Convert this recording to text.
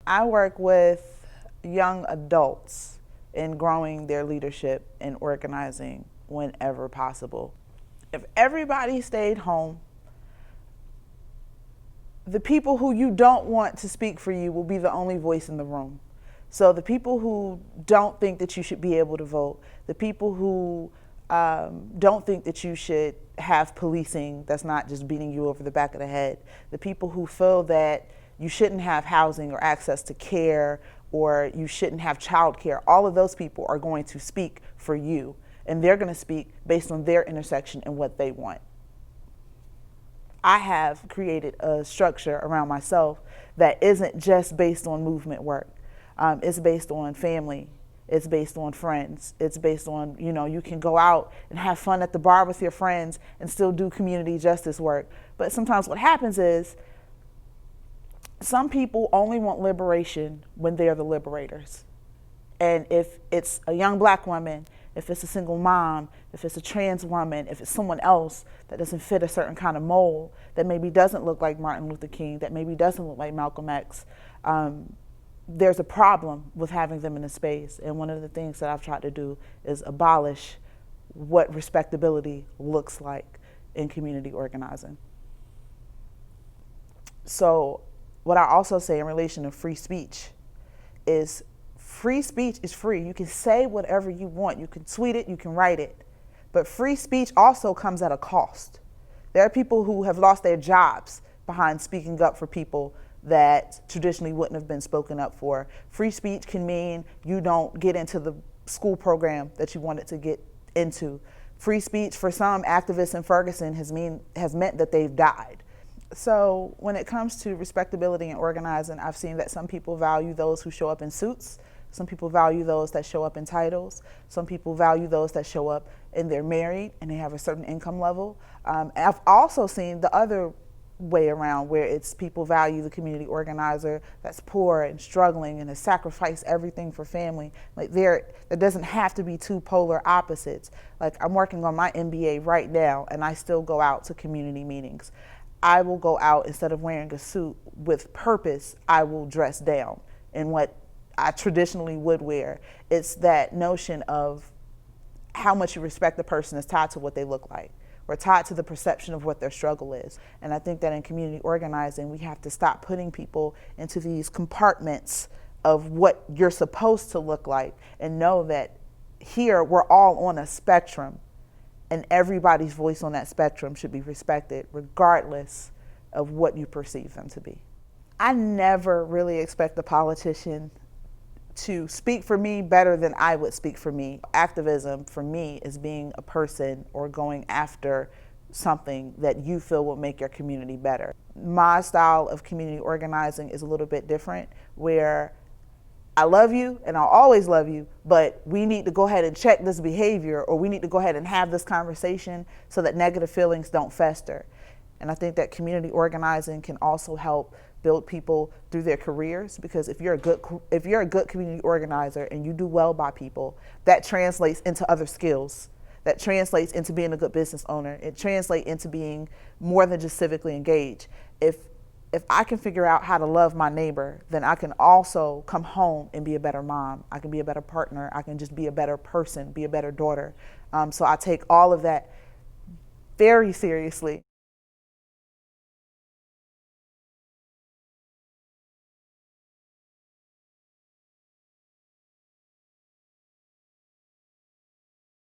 I work with young adults in growing their leadership and organizing whenever possible. If everybody stayed home, the people who you don't want to speak for you will be the only voice in the room. So the people who don't think that you should be able to vote, the people who don't think that you should have policing that's not just beating you over the back of the head, the people who feel that you shouldn't have housing or access to care, or you shouldn't have childcare, all of those people are going to speak for you, and they're going to speak based on their intersection and what they want. I have created a structure around myself that isn't just based on movement work. It's based on family. It's based on friends. It's based on, you can go out and have fun at the bar with your friends and still do community justice work. But sometimes what happens is some people only want liberation when they're the liberators. And if it's a young black woman, if it's a single mom, if it's a trans woman, if it's someone else that doesn't fit a certain kind of mold, that maybe doesn't look like Martin Luther King, that maybe doesn't look like Malcolm X, there's a problem with having them in a space. And one of the things that I've tried to do is abolish what respectability looks like in community organizing. So what I also say in relation to free speech is free speech is free. You can say whatever you want. You can tweet it, you can write it. But free speech also comes at a cost. There are people who have lost their jobs behind speaking up for people that traditionally wouldn't have been spoken up for. Free speech can mean you don't get into the school program that you wanted to get into. Free speech for some activists in Ferguson has meant that they've died. So when it comes to respectability and organizing, I've seen that some people value those who show up in suits. Some people value those that show up in titles. Some people value those that show up and they're married and they have a certain income level. I've also seen the other way around, where it's people value the community organizer that's poor and struggling and has sacrificed everything for family. Like there doesn't have to be two polar opposites. Like I'm working on my MBA right now and I still go out to community meetings. I will go out, instead of wearing a suit with purpose, I will dress down in what I traditionally would wear. It's that notion of how much you respect the person is tied to what they look like. We're tied to the perception of what their struggle is. And I think that in community organizing, we have to stop putting people into these compartments of what you're supposed to look like, and know that here we're all on a spectrum, and everybody's voice on that spectrum should be respected regardless of what you perceive them to be. I never really expect a politician to speak for me better than I would speak for me. Activism for me is being a person or going after something that you feel will make your community better. My style of community organizing is a little bit different, where I love you and I'll always love you, but we need to go ahead and check this behavior, or we need to go ahead and have this conversation so that negative feelings don't fester. And I think that community organizing can also help build people through their careers, because if you're a good community organizer and you do well by people, that translates into other skills. That translates into being a good business owner. It translates into being more than just civically engaged. If I can figure out how to love my neighbor, then I can also come home and be a better mom. I can be a better partner. I can just be a better person, be a better daughter. So I take all of that very seriously.